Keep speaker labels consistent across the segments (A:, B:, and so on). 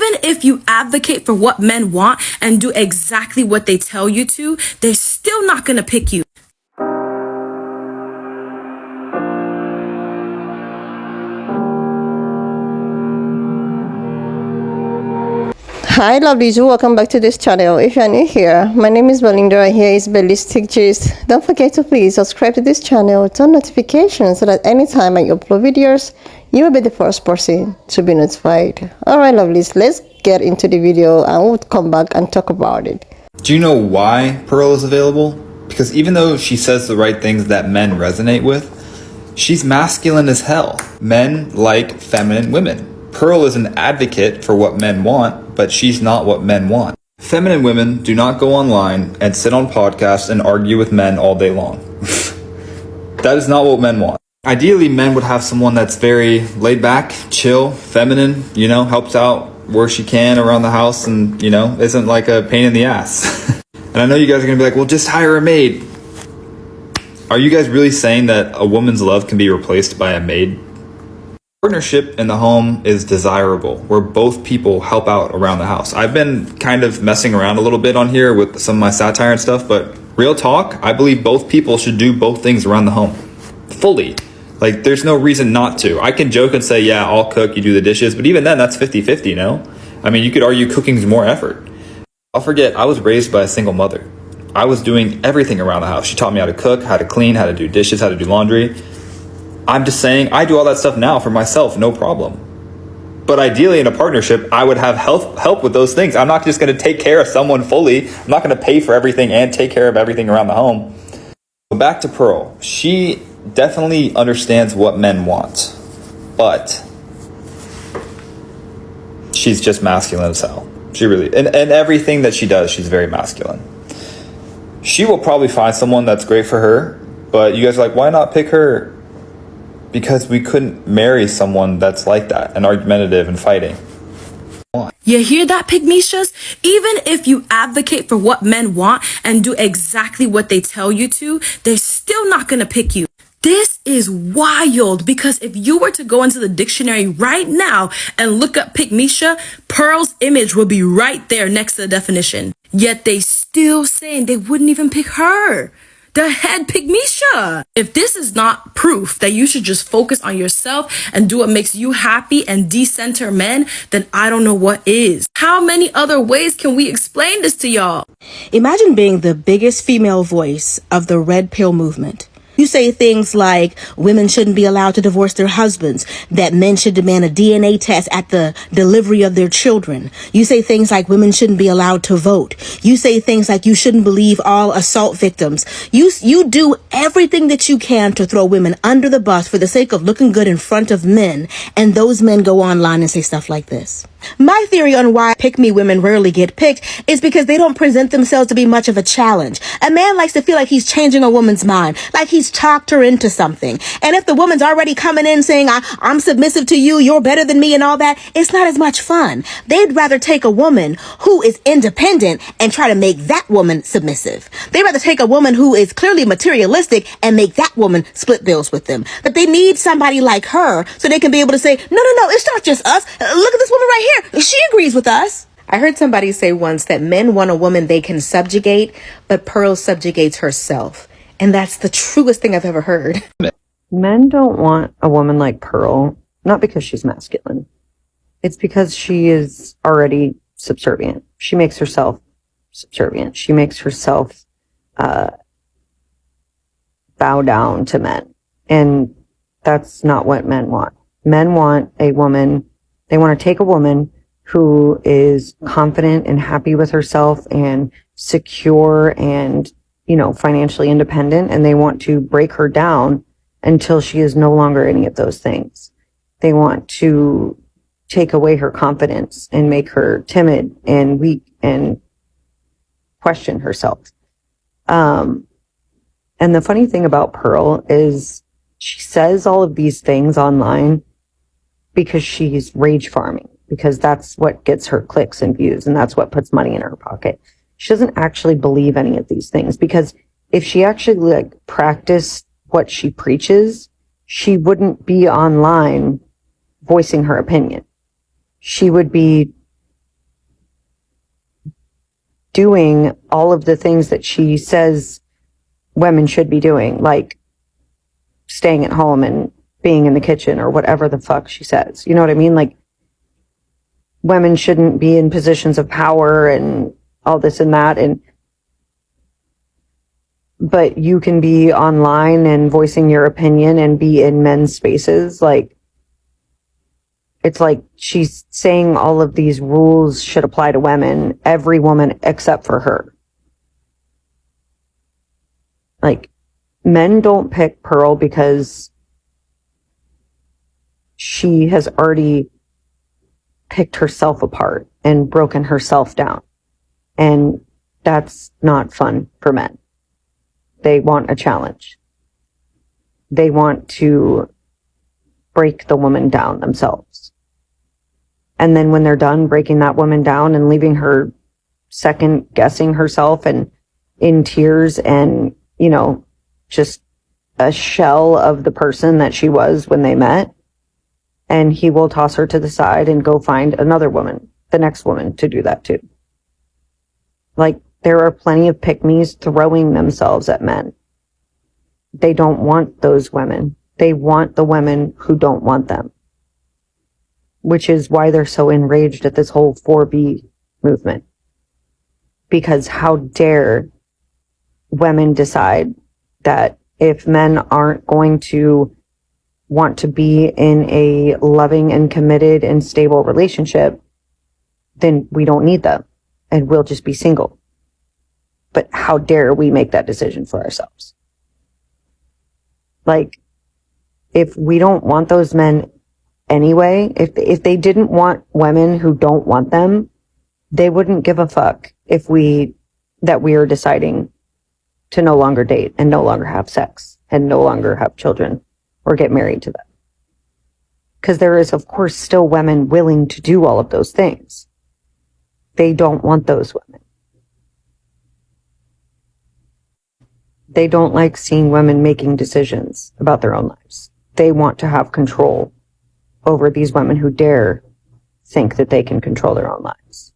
A: Even if you advocate for what men want and do exactly what they tell you to, they're still not gonna pick you.
B: Hi lovelies, welcome back to this channel. If you are new here, my name is Belinda and here is Ballistic Gist. Don't forget to please subscribe to this channel, turn notifications so that anytime I upload videos, you will be the first person to be notified. Alright lovelies, let's get into the video and we'll come back and talk about it.
C: Do you know why Pearl is available? Because even though she says the right things that men resonate with, she's masculine as hell. Men like feminine women. Pearl is an advocate for what men want, but she's not what men want. Feminine women do not go online and sit on podcasts and argue with men all day long. That is not what men want. Ideally, men would have someone that's very laid back, chill, feminine, helps out where she can around the house and, isn't like a pain in the ass. And I know you guys are gonna be like, well, just hire a maid. Are you guys really saying that a woman's love can be replaced by a maid? Partnership in the home is desirable, where both people help out around the house. I've been kind of messing around a little bit on here with some of my satire and stuff, but real talk, I believe both people should do both things around the home. Fully. Like, there's no reason not to. I can joke and say, yeah, I'll cook, you do the dishes, but even then, that's 50-50, no? I mean, you could argue cooking's more effort. I'll forget, I was raised by a single mother. I was doing everything around the house. She taught me how to cook, how to clean, how to do dishes, how to do laundry. I'm just saying, I do all that stuff now for myself, no problem. But ideally in a partnership, I would have help with those things. I'm not just gonna take care of someone fully. I'm not gonna pay for everything and take care of everything around the home. So back to Pearl. She definitely understands what men want, but she's just masculine as hell. She really, and everything that she does, she's very masculine. She will probably find someone that's great for her, but you guys are like, why not pick her? Because we couldn't marry someone that's like that and argumentative and fighting.
A: You hear that, Pygmishas? Even if you advocate for what men want and do exactly what they tell you to, they're still not gonna pick you. This is wild, because if you were to go into the dictionary right now and look up Pygmisha, Pearl's image will be right there next to the definition. Yet they still saying they wouldn't even pick her. The head Pygmisha. If this is not proof that you should just focus on yourself and do what makes you happy and decenter men, then I don't know what is. How many other ways can we explain this to y'all?
D: Imagine being the biggest female voice of the Red Pill movement. You say things like women shouldn't be allowed to divorce their husbands, that men should demand a DNA test at the delivery of their children. You say things like women shouldn't be allowed to vote. You say things like you shouldn't believe all assault victims. You do everything that you can to throw women under the bus for the sake of looking good in front of men, and those men go online and say stuff like this. My theory on why pick-me women rarely get picked is because they don't present themselves to be much of a challenge. A man likes to feel like he's changing a woman's mind, like he's talked her into something. And if the woman's already coming in saying, I'm submissive to you, you're better than me and all that, it's not as much fun. They'd rather take a woman who is independent and try to make that woman submissive. They'd rather take a woman who is clearly materialistic and make that woman split bills with them. But they need somebody like her so they can be able to say, no, it's not just us. Look at this woman right here. She agrees with us.
E: I heard somebody say once that men want a woman they can subjugate, but Pearl subjugates herself. And that's the truest thing I've ever heard.
F: Men don't want a woman like Pearl, not because she's masculine. It's because she is already subservient. She makes herself subservient. She makes herself bow down to men. And that's not what men want. Men want a woman, they want to take a woman who is confident and happy with herself and secure and, financially independent, and they want to break her down until she is no longer any of those things. They want to take away her confidence and make her timid and weak and question herself. And the funny thing about Pearl is she says all of these things online because she's rage farming, because that's what gets her clicks and views, and that's what puts money in her pocket. She doesn't actually believe any of these things, because if she actually practiced what she preaches, she wouldn't be online voicing her opinion. She would be doing all of the things that she says women should be doing, like staying at home and being in the kitchen or whatever the fuck she says. You know what I mean? Like, women shouldn't be in positions of power and all this and that. But you can be online and voicing your opinion and be in men's spaces. Like, it's like she's saying all of these rules should apply to women, every woman except for her. Like, men don't pick Pearl because she has already picked herself apart and broken herself down. And that's not fun for men. They want a challenge. They want to break the woman down themselves. And then when they're done breaking that woman down and leaving her second guessing herself and in tears and, you know, just a shell of the person that she was when they met, and he will toss her to the side and go find another woman, the next woman, to do that too. Like, there are plenty of pick-me's throwing themselves at men. They don't want those women. They want the women who don't want them. Which is why they're so enraged at this whole 4B movement. Because how dare women decide that if men aren't going to want to be in a loving and committed and stable relationship, then we don't need them and we'll just be single. But how dare we make that decision for ourselves? Like, if we don't want those men anyway, if they didn't want women who don't want them, they wouldn't give a fuck that we are deciding to no longer date and no longer have sex and no longer have children or get married to them. Because there is, of course, still women willing to do all of those things. They don't want those women. They don't like seeing women making decisions about their own lives. They want to have control over these women who dare think that they can control their own lives.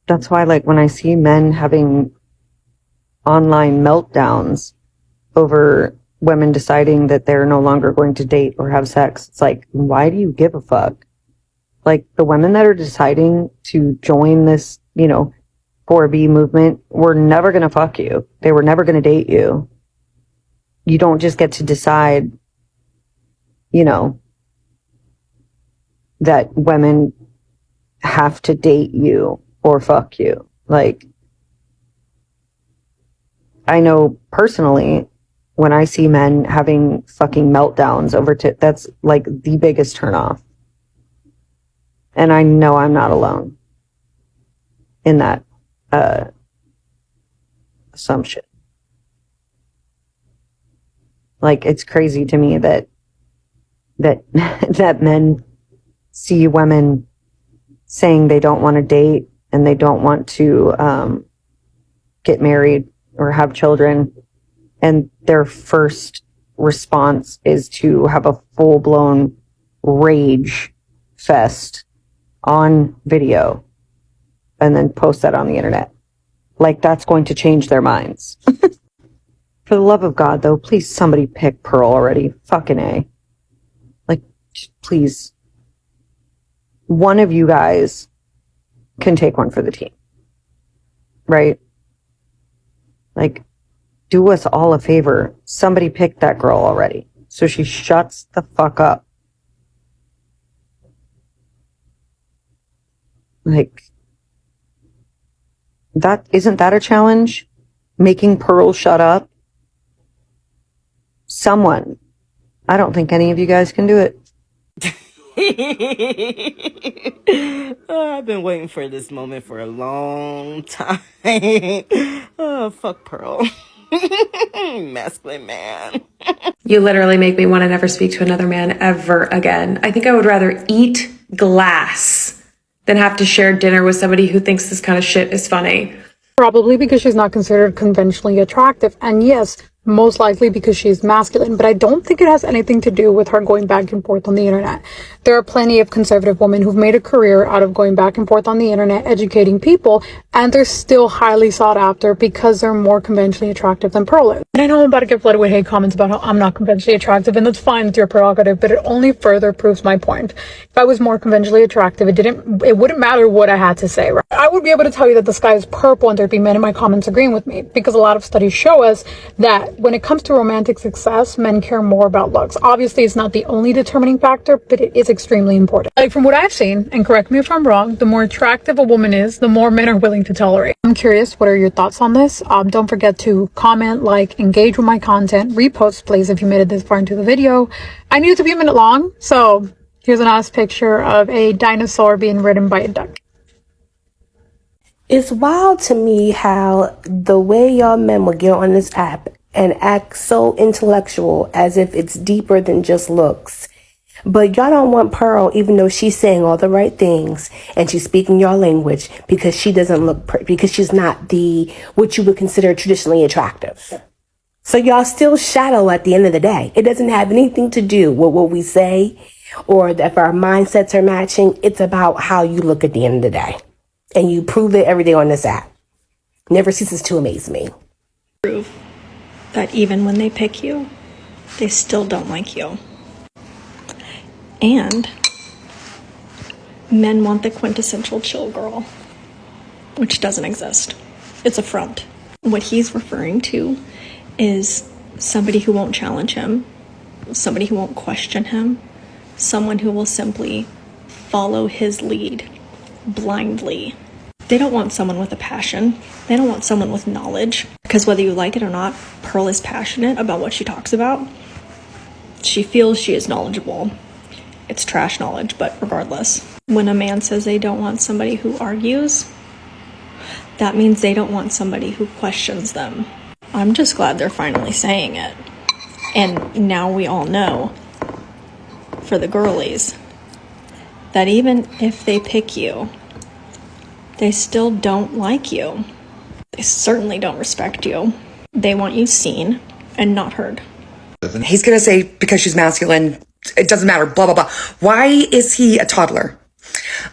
F: That's why, like, when I see men having online meltdowns over women deciding that they're no longer going to date or have sex, it's like, why do you give a fuck? Like, the women that are deciding to join this, 4B movement were never going to fuck you. They were never going to date you. You don't just get to decide, that women have to date you or fuck you. Like, I know personally, when I see men having fucking meltdowns that's like the biggest turnoff. And I know I'm not alone in that assumption. Like, it's crazy to me that that men see women saying they don't want to date and they don't want to get married or have children, and their first response is to have a full-blown rage fest on video and then post that on the internet. Like, that's going to change their minds. For the love of God, though, please somebody pick Pearl already. Fucking A. Like, please. One of you guys can take one for the team. Right? Like, do us all a favor. Somebody pick that girl already, so she shuts the fuck up. Like, isn't that a challenge? Making Pearl shut up? Someone. I don't think any of you guys can do it.
D: I've been waiting for this moment for a long time. Oh, fuck Pearl. Masculine man.
G: You literally make me want to never speak to another man ever again. I think I would rather eat glass than have to share dinner with somebody who thinks this kind of shit is funny.
H: Probably because she's not considered conventionally attractive. And yes, most likely because she's masculine, but I don't think it has anything to do with her going back and forth on the internet. There are plenty of conservative women who've made a career out of going back and forth on the internet, educating people, and they're still highly sought after because they're more conventionally attractive than Pearl is. And I know I'm about to get flooded with hate comments about how I'm not conventionally attractive, and that's fine, it's your prerogative, but it only further proves my point. If I was more conventionally attractive, it wouldn't matter what I had to say, right? I would be able to tell you that the sky is purple and there'd be men in my comments agreeing with me, because a lot of studies show us that when it comes to romantic success, men care more about looks. Obviously, it's not the only determining factor, but it is extremely important. Like, from what I've seen, and correct me if I'm wrong, the more attractive a woman is, the more men are willing to tolerate. I'm curious, what are your thoughts on this? Don't forget to comment, like, engage with my content, repost, please, if you made it this far into the video. I need it to be a minute long, so here's a nice picture of a dinosaur being ridden by a duck.
I: It's wild to me how the way y'all men will get on this app and act so intellectual as if it's deeper than just looks. But y'all don't want Pearl, even though she's saying all the right things and she's speaking your language, because she doesn't look because she's not what you would consider traditionally attractive. So y'all still shallow at the end of the day. It doesn't have anything to do with what we say or if our mindsets are matching. It's about how you look at the end of the day. And you prove it every day on this app. Never ceases to amaze me.
J: Prove that even when they pick you, they still don't like you. And men want the quintessential chill girl, which doesn't exist. It's a front. What he's referring to is somebody who won't challenge him, somebody who won't question him, someone who will simply follow his lead blindly. They don't want someone with a passion. They don't want someone with knowledge. Because whether you like it or not, Pearl is passionate about what she talks about. She feels she is knowledgeable. It's trash knowledge, but regardless. When a man says they don't want somebody who argues, that means they don't want somebody who questions them. I'm just glad they're finally saying it. And now we all know, for the girlies, that even if they pick you, they still don't like you. They certainly don't respect you. They want you seen and not heard.
K: He's gonna say because she's masculine, it doesn't matter, blah, blah, blah. Why is he a toddler?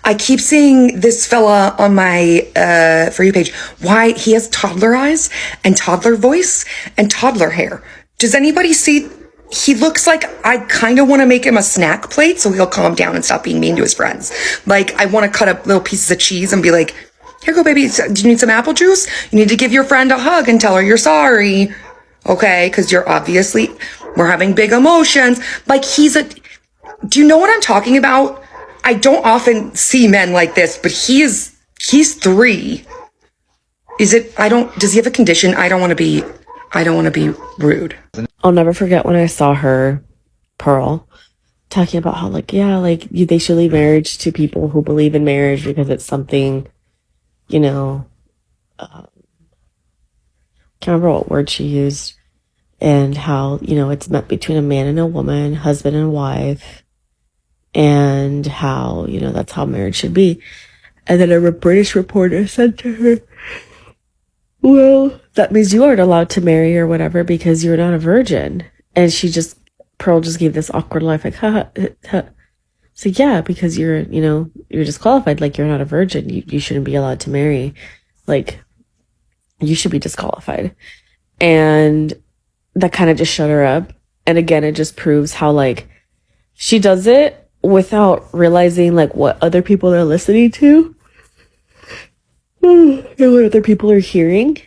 K: I keep seeing this fella on my For You page. Why? He has toddler eyes and toddler voice and toddler hair. Does anybody see? He looks like I kind of want to make him a snack plate so he'll calm down and stop being mean to his friends. Like, I want to cut up little pieces of cheese and be like, here you go, baby. Do you need some apple juice? You need to give your friend a hug and tell her you're sorry. Okay? Because we're having big emotions. Like, do you know what I'm talking about? I don't often see men like this, but he's 3. Does he have a condition? I don't want to be rude.
L: I'll never forget when I saw her, Pearl, talking about how, like, yeah, like, they should leave marriage to people who believe in marriage because it's something, you know, can't remember what word she used, and how, you know, it's meant between a man and a woman, husband and wife, and how, you know, that's how marriage should be. And then a British reporter said to her, well, that means you aren't allowed to marry or whatever because you're not a virgin. And Pearl just gave this awkward laugh, like, ha, ha, ha. So yeah, because you're disqualified, like, you're not a virgin. You shouldn't be allowed to marry. Like, you should be disqualified. And that kind of just shut her up. And again, it just proves how, like, she does it without realizing, like, what other people are listening to. And what other people are hearing.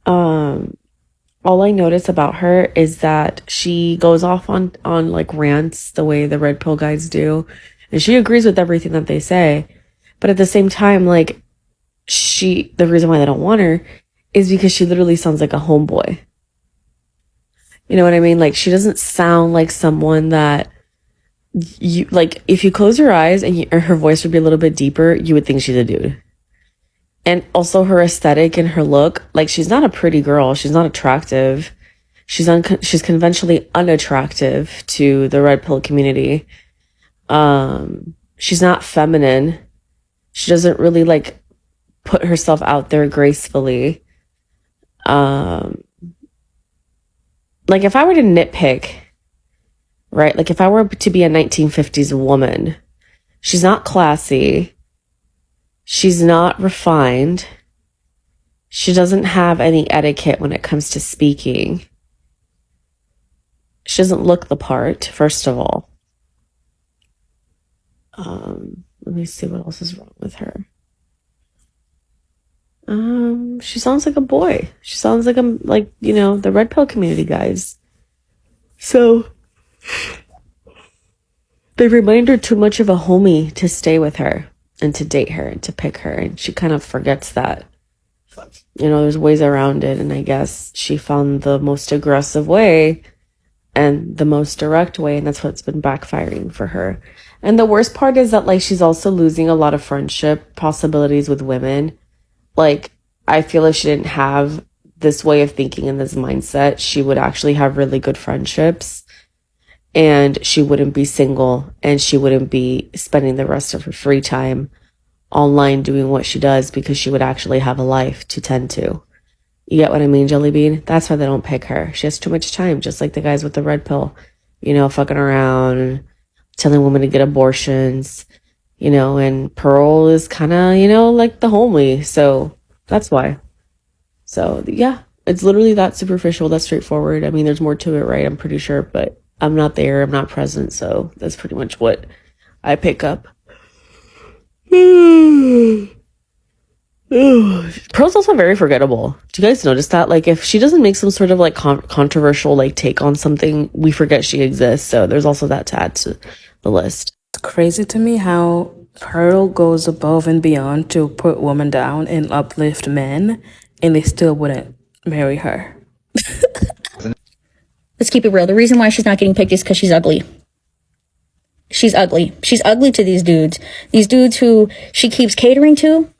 L: All I notice about her is that she goes off on like rants the way the red pill guys do, and she agrees with everything that they say, but at the same time, like, the reason why they don't want her is because she literally sounds like a homeboy. You know what I mean? Like, she doesn't sound like someone that you, like, if you close your eyes and her voice would be a little bit deeper, you would think she's a dude. And also her aesthetic and her look, like, she's not a pretty girl. She's not attractive. She's conventionally unattractive to the red pill community. She's not feminine. She doesn't really, like, put herself out there gracefully. like if I were to nitpick, right? Like if I were to be a 1950s woman, she's not classy. She's not refined. She doesn't have any etiquette when it comes to speaking. She doesn't look the part, first of all. Let me see what else is wrong with her. She sounds like a boy. She sounds like the red pill community guys. So they remind her too much of a homie to stay with her and to date her and to pick her, and she kind of forgets that. There's ways around it, and I guess she found the most aggressive way and the most direct way, and that's what's been backfiring for her. And the worst part is that, like, she's also losing a lot of friendship possibilities with women. Like, I feel if she didn't have this way of thinking and this mindset, she would actually have really good friendships, and she wouldn't be single, and she wouldn't be spending the rest of her free time online doing what she does, because she would actually have a life to tend to. You get what I mean, Jelly Bean? That's why they don't pick her. She has too much time, just like the guys with the red pill, fucking around, telling women to get abortions, and Pearl is kind of, like the homie. So that's why. So yeah, it's literally that superficial, that straightforward. I mean, there's more to it, right? I'm pretty sure, but I'm not there. I'm not present. So that's pretty much what I pick up. Pearl's also very forgettable. Do you guys notice that? Like, if she doesn't make some sort of like controversial like take on something, we forget she exists. So there's also that to add to the list.
M: It's crazy to me how Pearl goes above and beyond to put women down and uplift men, and they still wouldn't marry her.
N: Let's keep it real. The reason why she's not getting picked is because she's ugly. She's ugly. She's ugly to these dudes. These dudes who she keeps catering to,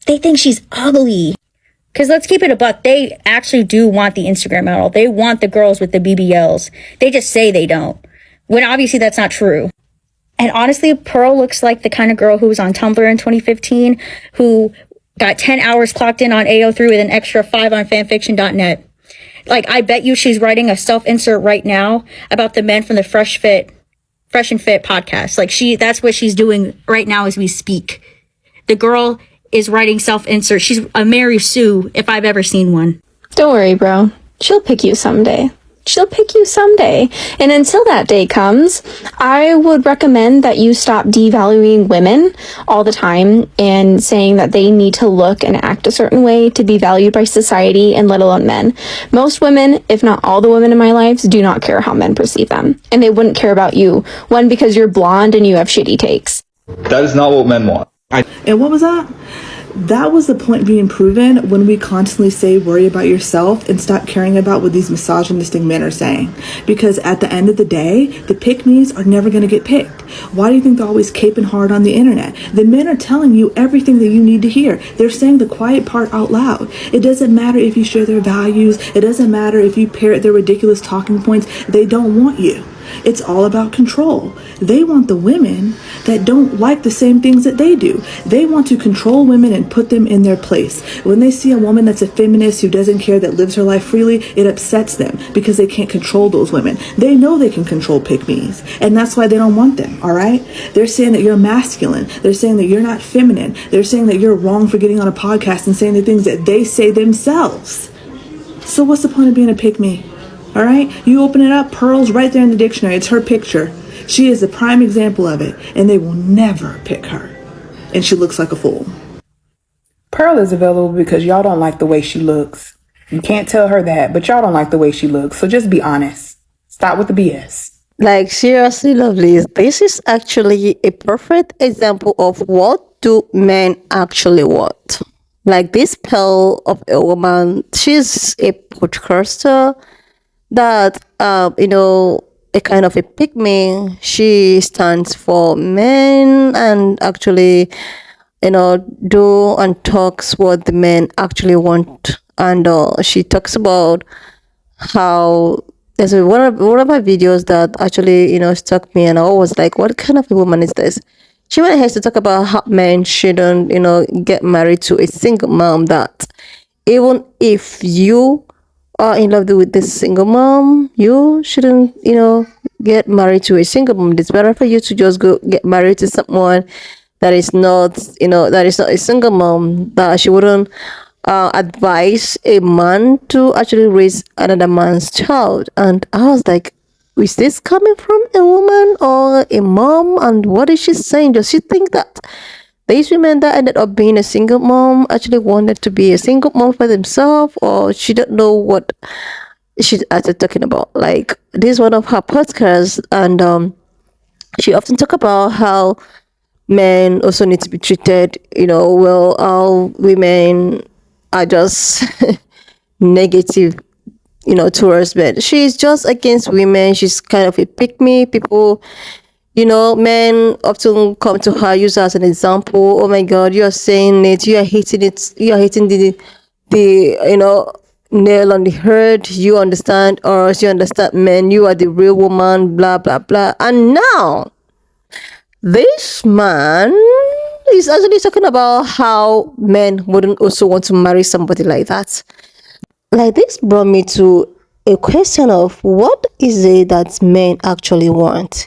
N: they think she's ugly. Because let's keep it a buck. They actually do want the Instagram model. They want the girls with the BBLs. They just say they don't, when obviously that's not true. And honestly, Pearl looks like the kind of girl who was on Tumblr in 2015, who got 10 hours clocked in on AO3 with an extra 5 on fanfiction.net. Like, I bet you she's writing a self-insert right now about the men from the Fresh and Fit podcast. Like, that's what she's doing right now as we speak. The girl is writing self-insert. She's a Mary Sue, if I've ever seen one.
O: Don't worry, bro. She'll pick you someday. She'll pick you someday. And until that day comes, I would recommend that you stop devaluing women all the time and saying that they need to look and act a certain way to be valued by society, and let alone men. Most women, if not all the women in my life, do not care how men perceive them. And they wouldn't care about you. One, because you're blonde and you have shitty takes.
C: That is not what men want.
P: And what was that? That was the point being proven when we constantly say worry about yourself and stop caring about what these misogynistic men are saying. Because at the end of the day, the pick-me's are never going to get picked. Why do you think they're always caping hard on the internet? The men are telling you everything that you need to hear. They're saying the quiet part out loud. It doesn't matter if you share their values. It doesn't matter if you parrot their ridiculous talking points. They don't want you. It's all about control. They want the women that don't like the same things that they do. They want to control women and put them in their place. When they see a woman that's a feminist who doesn't care, that lives her life freely, it upsets them because they can't control those women. They know they can control pick-me's, and that's why they don't want them, all right? They're saying that you're masculine. They're saying that you're not feminine. They're saying that you're wrong for getting on a podcast and saying the things that they say themselves. So what's the point of being a pick-me? All right, you open it up, Pearl's right there in the dictionary. It's her picture. She is the prime example of it, and they will never pick her. And she looks like a fool.
Q: Pearl is available because y'all don't like the way she looks. You can't tell her that, but y'all don't like the way she looks. So just be honest. Stop with the BS.
B: Like, seriously, lovely, this is actually a perfect example of what do men actually want. Like, this Pearl of a woman, she's a podcaster that, a kind of a pick-me. She stands for men and actually, do and talks what the men actually want. And she talks about how there's one of my videos that actually, struck me, and I was like, what kind of a woman is this? She went ahead to talk about how men shouldn't, get married to a single mom, that even if you are in love with this single mom, you shouldn't, get married to a single mom. It's better for you to just go get married to someone that is not, that is not a single mom, that she wouldn't advise a man to actually raise another man's child. And I was like, is this coming from a woman or a mom? And what is she saying? Does she think that these women that ended up being a single mom actually wanted to be a single mom for themselves, or she don't know what she's actually talking about? Like, this is one of her podcasts, and she often talk about how men also need to be treated, well, how women are just negative, towards men. She's just against women. She's kind of a pick me. People, men often come to her, use her as an example. Oh my God, you are saying it. You are hitting it. You are hitting the nail on the head. You understand us. You understand men. You are the real woman. Blah blah blah. And now, this man is actually talking about how men wouldn't also want to marry somebody like that. Like, this brought me to a question of what is it that men actually want.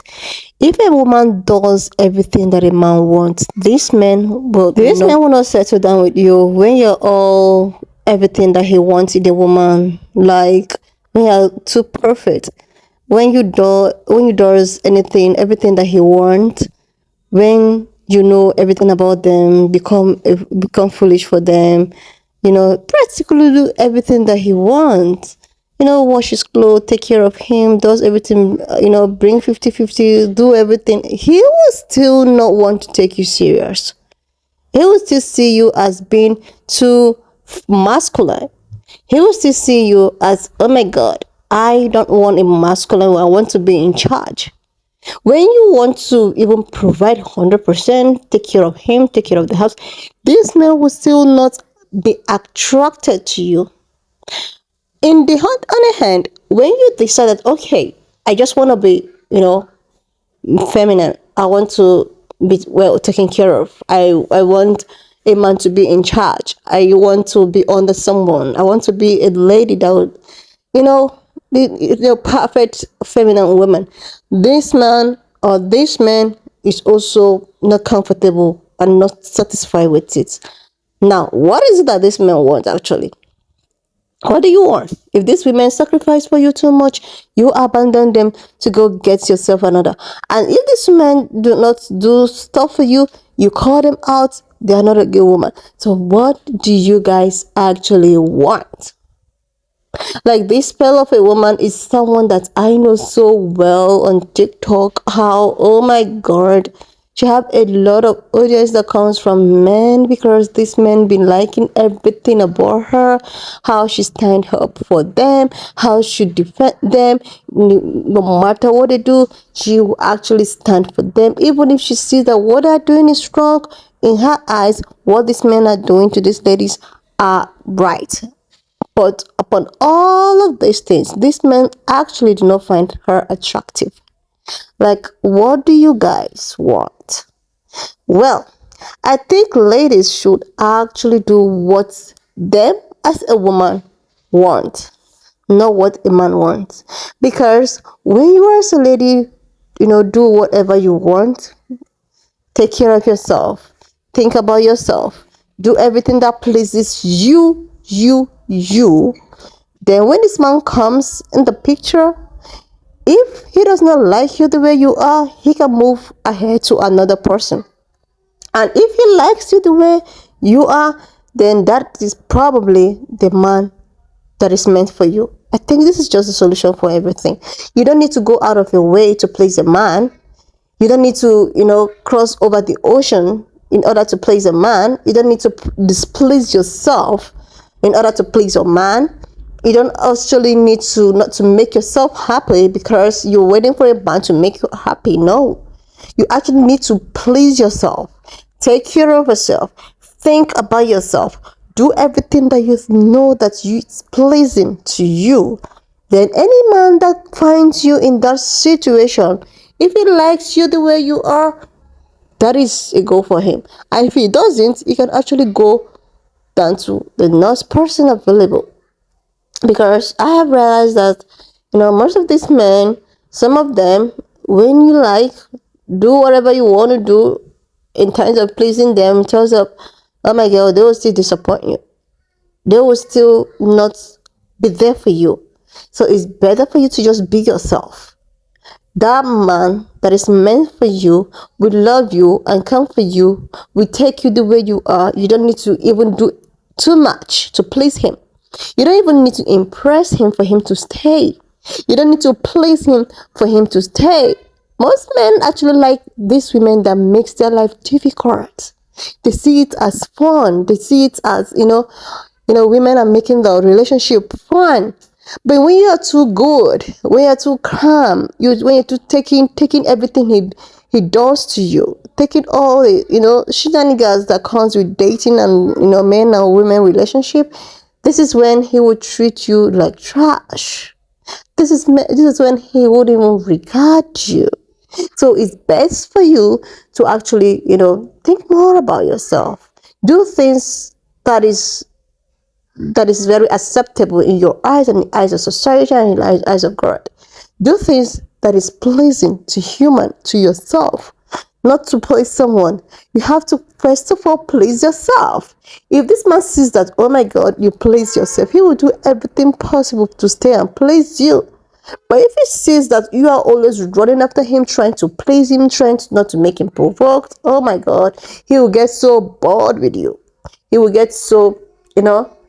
B: If a woman does everything that a man wants, these men will not settle down with you when you're all everything that he wants in a woman. Like, when you're too perfect, when you does anything, everything that he wants, when you know everything about them, become foolish for them, practically do everything that he wants, wash his clothes, take care of him, does everything, bring 50-50, do everything, he will still not want to take you serious. He will still see you as being too masculine. He will still see you as, oh my God, I don't want a masculine, I want to be in charge. When you want to even provide 100%, take care of him, take care of the house, this man will still not be attracted to you. In the other hand, when you decide that, okay, I just want to be, feminine, I want to be well taken care of, I want a man to be in charge, I want to be under someone, I want to be a lady that would, the perfect feminine woman. This man or this man is also not comfortable and not satisfied with it. Now, what is it that this man wants actually? What do you want? If these women sacrifice for you too much, you abandon them to go get yourself another. And if these men do not do stuff for you, you call them out, they are not a good woman. So what do you guys actually want? Like, this spell of a woman is someone that I know so well on TikTok, how, oh my God, she have a lot of audience that comes from men because these men been liking everything about her, how she stand up for them, how she defend them, no matter what they do, she will actually stand for them, even if she sees that what they're doing is wrong. In her eyes, what these men are doing to these ladies are right. But upon all of these things, these men actually do not find her attractive. Like, what do you guys want? Well, I think ladies should actually do what them as a woman want, not what a man wants. Because when you are as a lady, do whatever you want, take care of yourself, think about yourself, do everything that pleases you. Then when this man comes in the picture, if he does not like you the way you are, he can move ahead to another person. And if he likes you the way you are, then that is probably the man that is meant for you. I think this is just a solution for everything. You don't need to go out of your way to please a man. You don't need to, cross over the ocean in order to please a man. You don't need to displease yourself in order to please your man. You don't actually need to not to make yourself happy because you're waiting for a man to make you happy. No, you actually need to please yourself. Take care of yourself. Think about yourself. Do everything that you know that is pleasing to you. Then any man that finds you in that situation, if he likes you the way you are, that is a go for him. And if he doesn't, he can actually go down to the next person available. Because I have realized that, most of these men, some of them, when you do whatever you want to do in terms of pleasing them, in terms of, oh my God, they will still disappoint you. They will still not be there for you. So it's better for you to just be yourself. That man that is meant for you will love you and come for you, will take you the way you are. You don't need to even do too much to please him. You don't even need to impress him for him to stay. You don't need to please him for him to stay. Most men actually like these women that makes their life difficult. They see it as fun. They see it as, women are making the relationship fun. But when you are too good, when you're too calm, when you're too taking everything he does to you, taking all the, shenanigans that comes with dating and, men and women relationship, this is when he will treat you like trash. This is when he wouldn't even regard you. So it's best for you to actually, think more about yourself. Do things that is very acceptable in your eyes and the eyes of society and in the eyes of God. Do things that is pleasing to yourself, not to please someone. You have to first of all please yourself. If this man sees that, oh my God, you please yourself, he will do everything possible to stay and please you. But if he sees that you are always running after him, trying to please him, trying not to make him provoked, oh my God, he will get so bored with you. He will get so,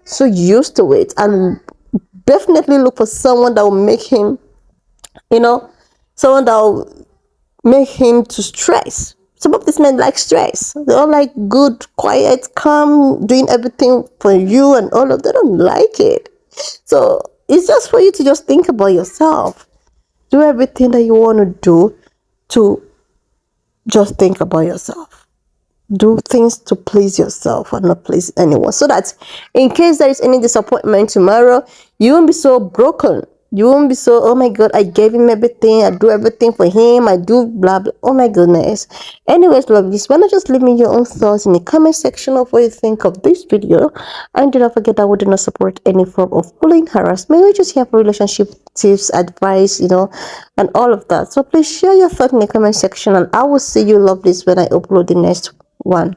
B: so used to it, and definitely look for someone that will make him, someone that will make him to stress. Some of these men like stress. They don't like good, quiet, calm, doing everything for you and all of that. They don't like it. So it's just for you to just think about yourself. Do everything that you want to do to just think about yourself. Do things to please yourself and not please anyone, so that in case there is any disappointment tomorrow, you won't be so broken. You won't be so, oh my God, I gave him everything, I do everything for him, I do blah blah. Oh my goodness. Anyways, lovelies, why not just leave me your own thoughts in the comment section of what you think of this video. And do not forget that we do not support any form of bullying, harassment. We just here for relationship tips, advice, and all of that. So please share your thoughts in the comment section, and I will see you, lovelies, when I upload the next one.